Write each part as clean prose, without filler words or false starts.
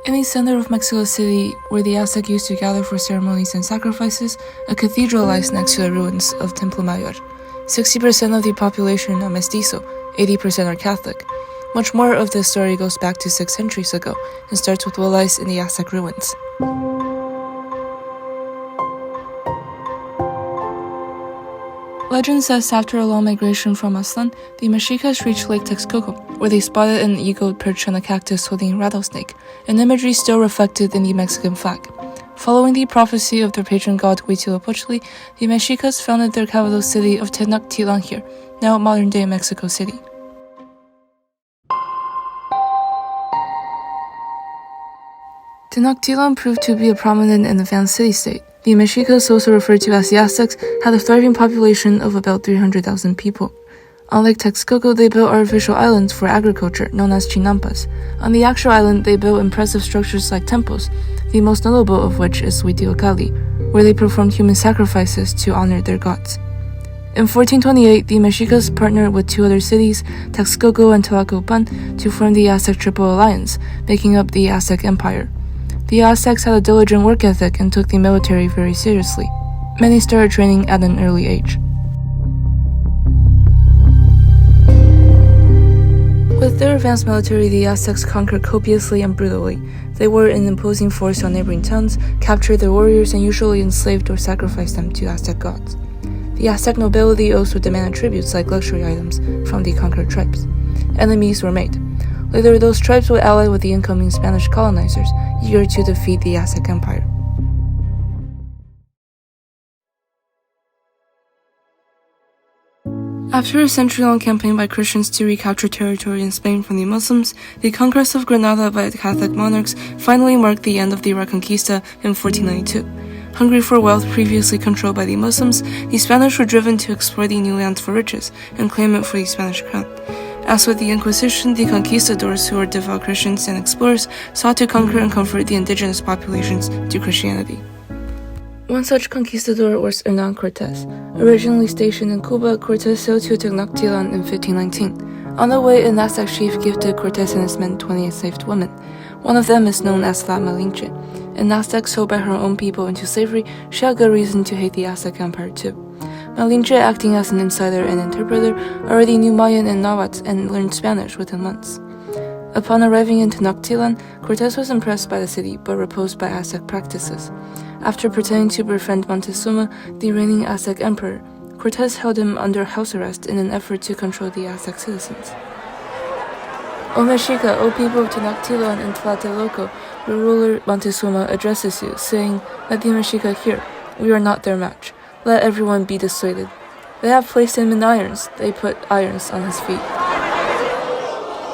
In the center of Mexico City, where the Aztec used to gather for ceremonies and sacrifices, a cathedral lies next to the ruins of Templo Mayor. 60% of the population are Mestizo, 80% are Catholic. Much more of this story goes back to 6 centuries ago and starts with willis in the Aztec ruins. Legend says after a long migration from Aztlan, the Mexicas reached Lake Texcoco, where they spotted an eagle perched on a cactus holding a rattlesnake, an imagery still reflected in the Mexican flag. Following the prophecy of their patron god Huitzilopochtli, the Mexicas founded their capital city of Tenochtitlan here, now modern-day Mexico City. Tenochtitlan proved to be a prominent and advanced city-state. The Mexicas, also referred to as the Aztecs, had a thriving population of about 300,000 people. On Lake Texcoco, they built artificial islands for agriculture, known as chinampas. On the actual island, they built impressive structures like temples, the most notable of which is Huitzilopochtli, where they performed human sacrifices to honor their gods. In 1428, the Mexicas partnered with 2 other cities, Texcoco and Tlacopan, to form the Aztec Triple Alliance, making up the Aztec Empire. The Aztecs had a diligent work ethic and took the military very seriously. Many started training at an early age. With their advanced military, the Aztecs conquered copiously and brutally. They were an imposing force on neighboring towns, captured their warriors, and usually enslaved or sacrificed them to Aztec gods. The Aztec nobility also demanded tributes like luxury items from the conquered tribes. Enemies were made. Later, those tribes would ally with the incoming Spanish colonizers, eager to defeat the Aztec Empire. After a century-long campaign by Christians to recapture territory in Spain from the Muslims, the conquest of Granada by the Catholic monarchs finally marked the end of the Reconquista in 1492. Hungry for wealth previously controlled by the Muslims, the Spanish were driven to explore the new lands for riches and claim it for the Spanish crown. As with the Inquisition, the conquistadors, who were devout Christians and explorers, sought to conquer and convert the indigenous populations to Christianity. One such conquistador was Hernán Cortés. Originally stationed in Cuba, Cortés sailed to Tenochtitlan in 1519. On the way, an Aztec chief gifted Cortés and his men 20 enslaved women. One of them is known as La Malinche. An Aztec sold by her own people into slavery, she had good reason to hate the Aztec Empire too. Malinche, acting as an insider and interpreter, already knew Mayan and Nahuatl and learned Spanish within months. Upon arriving in Tenochtitlan, Cortés was impressed by the city but repulsed by Aztec practices. After pretending to befriend Montezuma, the reigning Aztec emperor, Cortés held him under house arrest in an effort to control the Aztec citizens. O Mexica, O people of Tenochtitlan and Tlatelolco, your ruler Montezuma addresses you, saying, "Let the Mexica hear, we are not their match. Let everyone be dissuaded. They have placed him in irons. They put irons on his feet."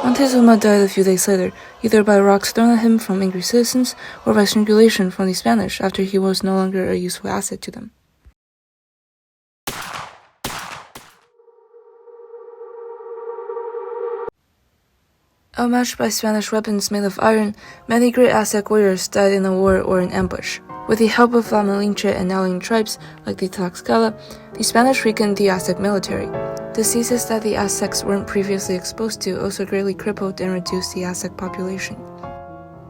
Montezuma died a few days later, either by rocks thrown at him from angry citizens or by strangulation from the Spanish after he was no longer a useful asset to them. Outmatched by Spanish weapons made of iron, many great Aztec warriors died in a war or an ambush. With the help of La Malinche and allying tribes like the Tlaxcala, the Spanish weakened the Aztec military. Diseases that the Aztecs weren't previously exposed to also greatly crippled and reduced the Aztec population.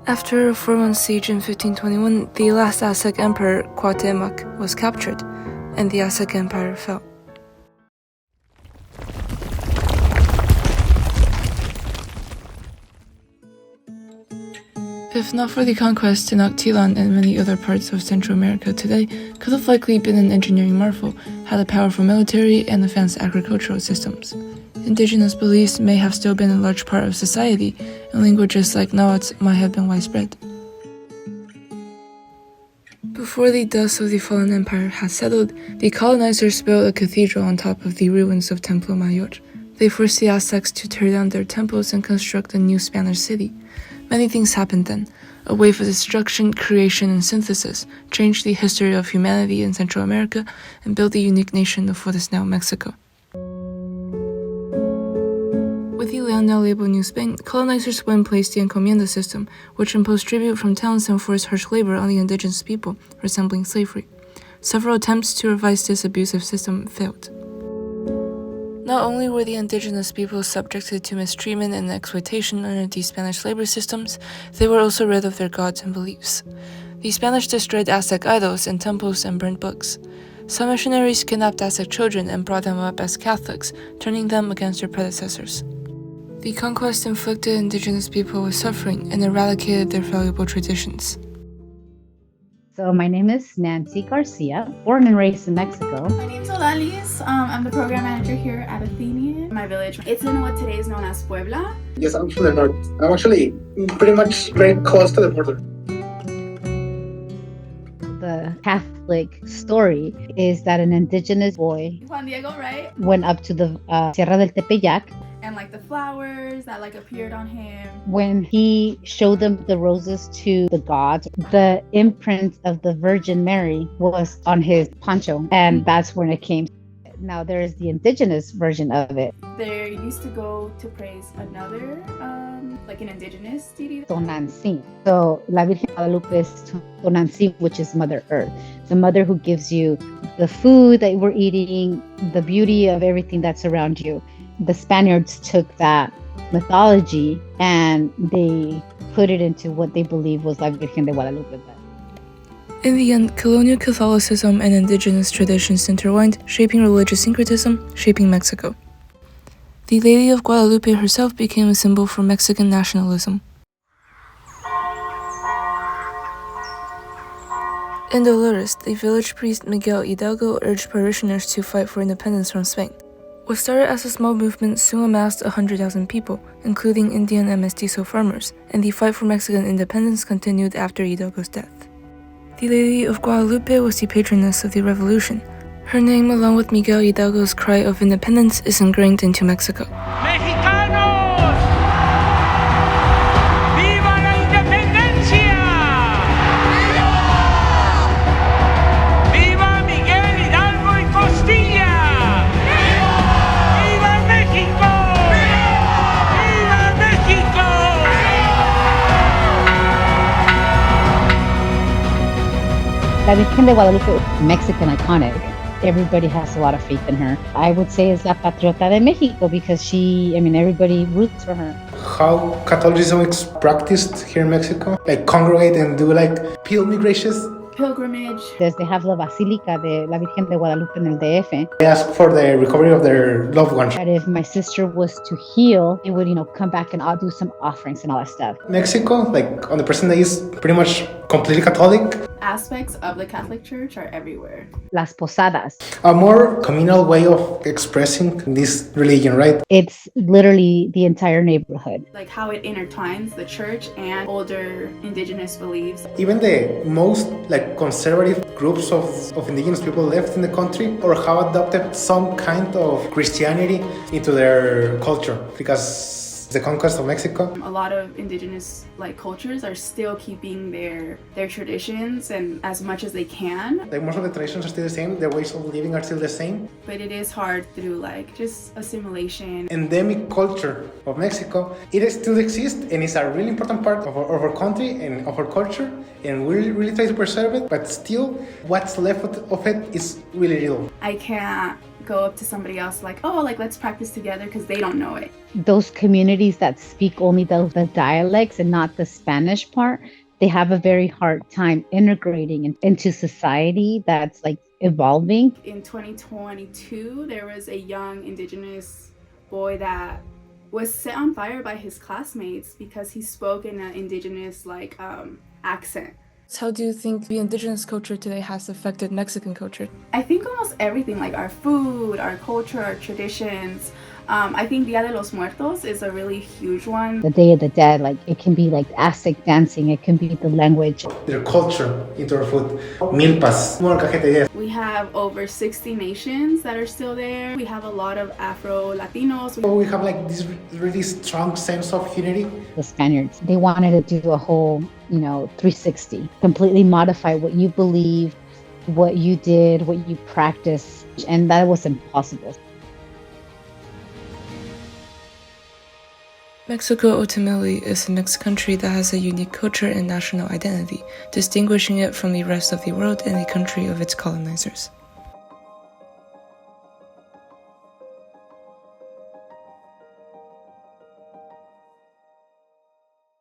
After a 4-month siege in 1521, the last Aztec emperor, Cuauhtémoc, was captured, and the Aztec Empire fell. If not for the conquest, Tenochtitlan and many other parts of Central America today could have likely been an engineering marvel, had a powerful military and advanced agricultural systems. Indigenous beliefs may have still been a large part of society, and languages like Nahuatl might have been widespread. Before the dust of the fallen empire had settled, the colonizers built a cathedral on top of the ruins of Templo Mayor. They forced the Aztecs to tear down their temples and construct a new Spanish city. Many things happened then. A wave of destruction, creation, and synthesis changed the history of humanity in Central America and built the unique nation of what is now Mexico. With the land now labeled New Spain, colonizers put in place the encomienda system, which imposed tribute from towns and forced harsh labor on the indigenous people, resembling slavery. Several attempts to revise this abusive system failed. Not only were the indigenous peoples subjected to mistreatment and exploitation under the Spanish labor systems, they were also rid of their gods and beliefs. The Spanish destroyed Aztec idols and temples and burned books. Some missionaries kidnapped Aztec children and brought them up as Catholics, turning them against their predecessors. The conquest inflicted indigenous people with suffering and eradicated their valuable traditions. So my name is Nancy Garcia, born and raised in Mexico. My name is Olalis. I'm the program manager here at Athenian. My village, it's in what today is known as Puebla. Yes, I'm from the north. I'm actually pretty much very close to the border. The Catholic story is that an indigenous boy, Juan Diego, right? went up to the Sierra del Tepeyac. And like the flowers that like appeared on him. When he showed them the roses to the gods, the imprint of the Virgin Mary was on his poncho, and that's when it came. Now there is the indigenous version of it. They used to go to praise another, like an indigenous deity. Tonantzin. So La Virgen de Guadalupe is Tonantzin, which is Mother Earth, the mother who gives you the food that we're eating, the beauty of everything that's around you. The Spaniards took that mythology and they put it into what they believe was La Virgen de Guadalupe. In the end, colonial Catholicism and indigenous traditions intertwined, shaping religious syncretism, shaping Mexico. The Lady of Guadalupe herself became a symbol for Mexican nationalism. In Dolores, the village priest Miguel Hidalgo urged parishioners to fight for independence from Spain. What started as a small movement soon amassed 100,000 people, including Indian and Mestizo farmers, and the fight for Mexican independence continued after Hidalgo's death. The Lady of Guadalupe was the patroness of the revolution. Her name, along with Miguel Hidalgo's cry of independence, is ingrained into Mexico. ¡Mexicanos! ¡Viva la independencia! ¡Viva! ¡Viva Miguel Hidalgo y Costilla! ¡Viva México! ¡Viva México! La Virgen de Guadalupe, Mexican iconic. Everybody has a lot of faith in her. I would say is La Patriota de Mexico because everybody roots for her. How Catholicism is practiced here in Mexico, like congregate and do like pilgrimages. Pilgrimage. They have la Basílica de la Virgen de Guadalupe en el DF. They ask for the recovery of their loved ones. That if my sister was to heal, it would, come back and I'll do some offerings and all that stuff. Mexico, like on the present day, is pretty much completely Catholic. Aspects of the Catholic Church are everywhere. Las posadas. A more communal way of expressing this religion, right? It's literally the entire neighborhood. Like how it intertwines the church and older indigenous beliefs. Even the most conservative groups of indigenous people left in the country or have adopted some kind of Christianity into their culture because the conquest of Mexico. A lot of indigenous cultures are still keeping their traditions and as much as they can. Like most of the traditions are still the same, their ways of living are still the same. But it is hard through just assimilation. Endemic culture of Mexico, it still exists and it's a really important part of our country and of our culture, and we really try to preserve it, but still what's left of it is really little. I can't go up to somebody else let's practice together because they don't know it. Those communities that speak only the dialects and not the Spanish part, they have a very hard time integrating into society that's evolving. In 2022, there was a young indigenous boy that was set on fire by his classmates because he spoke in an indigenous accent. How do you think the indigenous culture today has affected Mexican culture? I think almost everything, our food, our culture, our traditions. I think Dia de los Muertos is a really huge one. The Day of the Dead, it can be Aztec dancing, it can be the language. Their culture into our food. Milpas. We have over 60 nations that are still there. We have a lot of Afro-Latinos. We have this really strong sense of unity. The Spaniards, they wanted to do a whole, 360, completely modify what you believe, what you did, what you practice, and that was impossible. Mexico ultimately is a mixed country that has a unique culture and national identity, distinguishing it from the rest of the world and the country of its colonizers.